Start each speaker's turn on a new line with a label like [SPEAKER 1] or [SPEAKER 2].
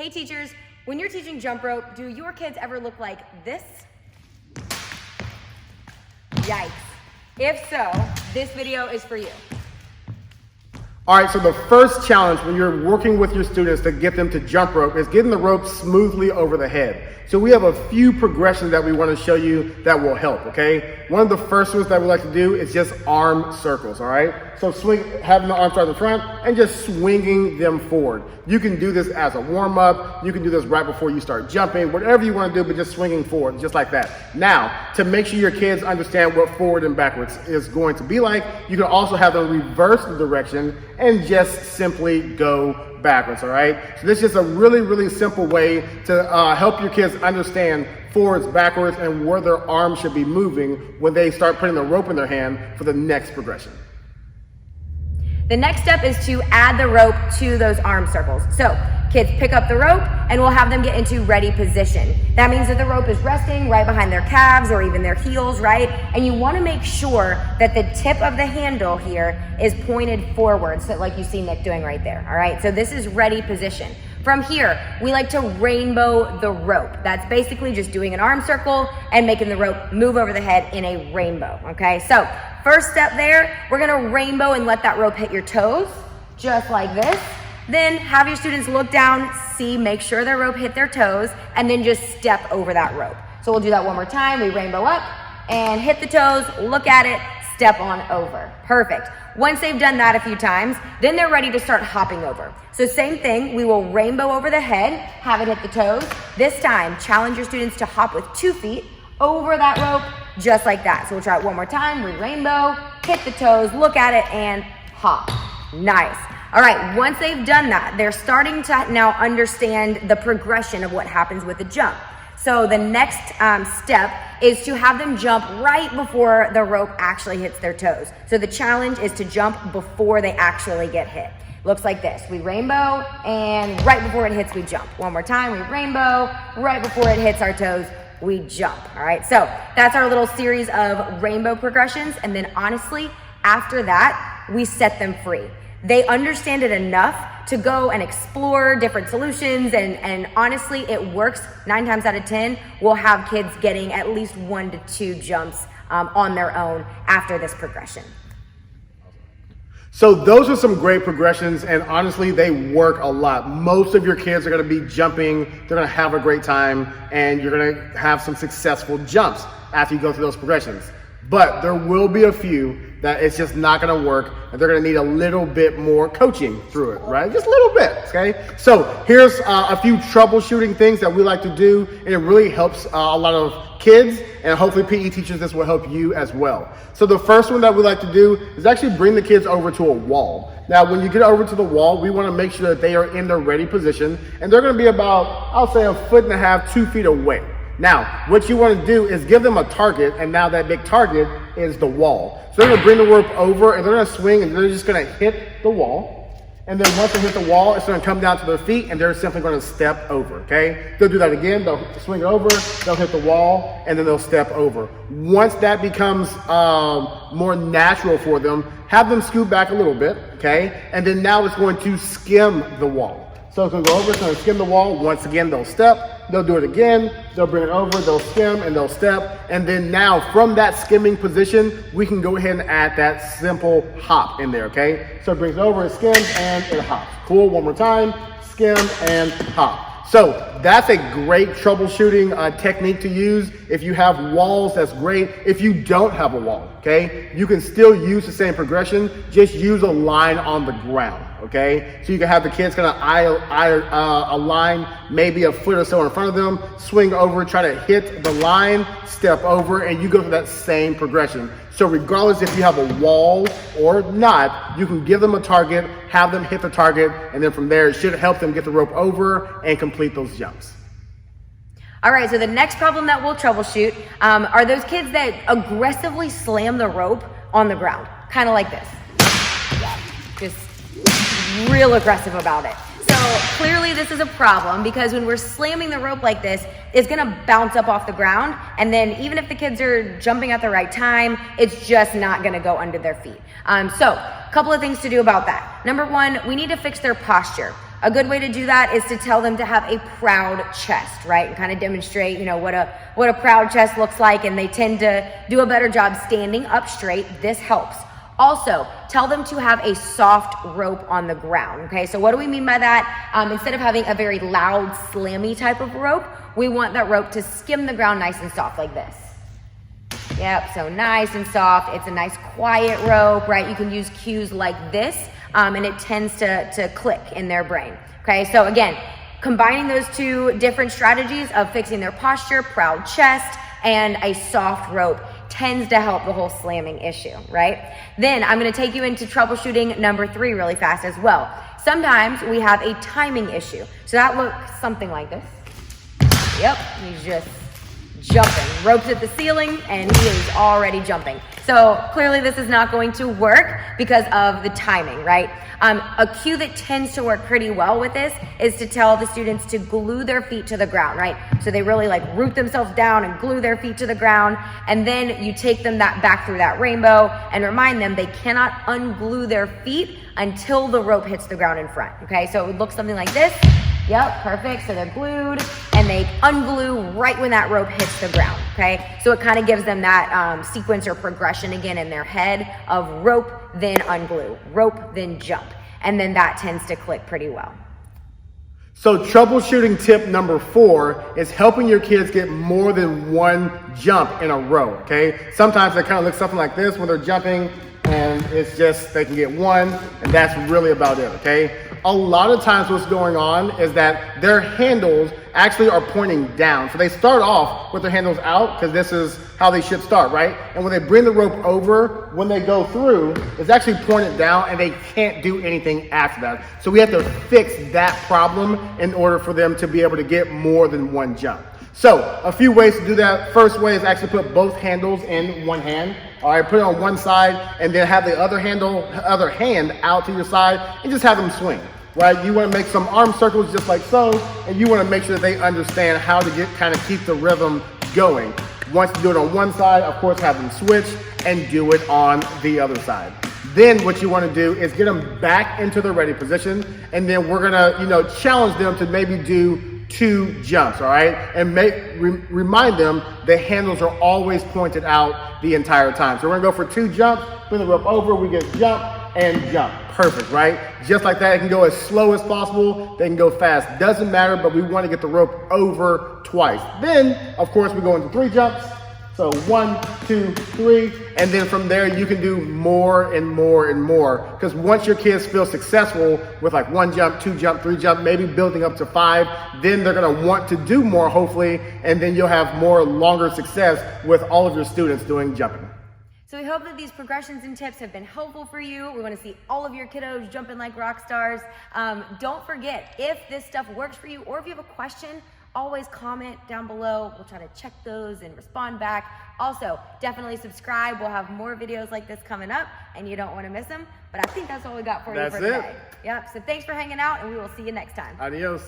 [SPEAKER 1] Hey teachers, when you're teaching jump rope, do your kids ever look like this? Yikes. If so, this video is for you.
[SPEAKER 2] All right, so the first challenge when you're working with your students to get them to jump rope is getting the rope smoothly over the head. So we have a few progressions that we want to show you that will help, okay? One of the first ones that we like to do is just arm circles, all right? So having the arms out in front and just swinging them forward. You can do this as a warm-up. You can do this right before you start jumping, whatever you want to do, but just swinging forward, just like that. Now, to make sure your kids understand what forward and backwards is going to be like, you can also have them reverse the direction and just simply go backwards, all right? So this is just a really, really simple way to help your kids understand forwards, backwards, and where their arms should be moving when they start putting the rope in their hand for the next progression.
[SPEAKER 1] The next step is to add the rope to those arm circles. So kids pick up the rope and we'll have them get into ready position. That means that the rope is resting right behind their calves or even their heels, right? And you want to make sure that the tip of the handle here is pointed forward, so like you see Nick doing right there, all right? So this is ready position. From here, we like to rainbow the rope. That's basically just doing an arm circle and making the rope move over the head in a rainbow, okay? So first step there, we're gonna rainbow and let that rope hit your toes, just like this. Then have your students look down, see, make sure their rope hit their toes, and then just step over that rope. So we'll do that one more time. We rainbow up and hit the toes, look at it, step on over. Perfect. Once they've done that a few times, then they're ready to start hopping over. So same thing, we will rainbow over the head, have it hit the toes. This time, challenge your students to hop with 2 feet over that rope, just like that. So we'll try it one more time. We rainbow, hit the toes, look at it, and hop. Nice. All right, once they've done that, they're starting to now understand the progression of what happens with the jump. So the next step is to have them jump right before the rope actually hits their toes. So the challenge is to jump before they actually get hit. Looks like this. We rainbow, and right before it hits, we jump. One more time, we rainbow, right before it hits our toes, we jump, all right? So that's our little series of rainbow progressions, and then honestly, after that, we set them free. They understand it enough to go and explore different solutions, and honestly, it works 9 times out of 10. We'll have kids getting at least 1 to 2 jumps on their own after this progression.
[SPEAKER 2] So those are some great progressions, and honestly, they work a lot. Most of your kids are gonna be jumping, they're gonna have a great time, and you're gonna have some successful jumps after you go through those progressions. But there will be a few that it's just not gonna work, and they're gonna need a little bit more coaching through it, right? Just a little bit, okay? So here's a few troubleshooting things that we like to do, and it really helps a lot of kids, and hopefully PE teachers, this will help you as well. So the first one that we like to do is actually bring the kids over to a wall. Now, when you get over to the wall, we wanna make sure that they are in the ready position, and they're gonna be about, I'll say 1.5 to 2 feet away. Now, what you want to do is give them a target, and now that big target is the wall. So they're going to bring the rope over, and they're going to swing, and they're just going to hit the wall. And then once they hit the wall, it's going to come down to their feet, and they're simply going to step over, okay? They'll do that again. They'll swing it over, they'll hit the wall, and then they'll step over. Once that becomes more natural for them, have them scoot back a little bit, okay? And then now it's going to skim the wall. So it's gonna go over, it's gonna skim the wall. Once again, they'll step, they'll do it again, they'll bring it over, they'll skim, and they'll step. And then now from that skimming position, we can go ahead and add that simple hop in there, okay? So it brings it over, it skims, and it hops. Cool, one more time, skim and hop. So that's a great troubleshooting technique to use. If you have walls, that's great. If you don't have a wall, okay, you can still use the same progression, just use a line on the ground, okay? So you can have the kids kind of align maybe a foot or so in front of them, swing over, try to hit the line, step over, and you go through that same progression. So regardless if you have a wall or not, you can give them a target, have them hit the target, and then from there, it should help them get the rope over and complete those jumps.
[SPEAKER 1] All right, so the next problem that we'll troubleshoot are those kids that aggressively slam the rope on the ground, kind of like this. Yeah, just real aggressive about it. So clearly this is a problem because when we're slamming the rope like this, it's gonna bounce up off the ground, and then even if the kids are jumping at the right time, it's just not gonna go under their feet. So a couple of things to do about that. Number one, we need to fix their posture. A good way to do that is to tell them to have a proud chest, right? And kind of demonstrate, what a proud chest looks like, and they tend to do a better job standing up straight. This helps. Also, tell them to have a soft rope on the ground, okay? So what do we mean by that? Instead of having a very loud, slammy type of rope, we want that rope to skim the ground nice and soft like this. Yep, so nice and soft. It's a nice quiet rope, right? You can use cues like this, and it tends to click in their brain, okay? So again, combining those two different strategies of fixing their posture, proud chest, and a soft rope tends to help the whole slamming issue, right? Then I'm gonna take you into troubleshooting number 3 really fast as well. Sometimes we have a timing issue. So that looks something like this. Yep, he's just jumping. Ropes at the ceiling, and he is already jumping. So clearly this is not going to work because of the timing, right? A cue that tends to work pretty well with this is to tell the students to glue their feet to the ground, right? So they really like root themselves down and glue their feet to the ground, and then you take them back through that rainbow and remind them they cannot unglue their feet until the rope hits the ground in front, okay? So it would look something like this. Yep, perfect. So they're glued and they unglue right when that rope hits the ground, okay? So it kind of gives them that sequence or progression again in their head of rope, then unglue, rope, then jump. And then that tends to click pretty well.
[SPEAKER 2] So troubleshooting tip number 4 is helping your kids get more than one jump in a row, okay? Sometimes they kind of look something like this when they're jumping, and it's just, they can get one, and that's really about it, okay? A lot of times what's going on is that their handles actually are pointing down. So they start off with their handles out because this is how they should start, right? And when they bring the rope over, when they go through, it's actually pointed down and they can't do anything after that. So we have to fix that problem in order for them to be able to get more than one jump. So a few ways to do that. First way is actually put both handles in one hand. All right, put it on one side and then have the other hand out to your side and just have them swing, right? You want to make some arm circles just like so, and you want to make sure that they understand how to kind of keep the rhythm going. Once you do it on one side, of course, have them switch and do it on the other side. Then what you want to do is get them back into the ready position, and then we're gonna, challenge them to maybe do 2 jumps, all right? And remind them the handles are always pointed out the entire time. So we're gonna go for 2 jumps, bring the rope over, we get jump and jump. Perfect, right? Just like that. It can go as slow as possible, they can go fast. Doesn't matter, but we want to get the rope over twice. Then, of course, we go into 3 jumps. So 1, 2, 3, and then from there you can do more and more and more. Because once your kids feel successful with like 1 jump, 2 jump, 3 jump, maybe building up to 5, then they're gonna want to do more hopefully, and then you'll have more longer success with all of your students doing jumping.
[SPEAKER 1] So we hope that these progressions and tips have been helpful for you. We want to see all of your kiddos jumping like rock stars. Don't forget, if this stuff works for you or if you have a question, always comment down below. We'll try to check those and respond back. Also, definitely subscribe. We'll have more videos like this coming up and you don't want to miss them. But I think that's all we got for you for today. Yep, so thanks for hanging out and we will see you next time.
[SPEAKER 2] Adios.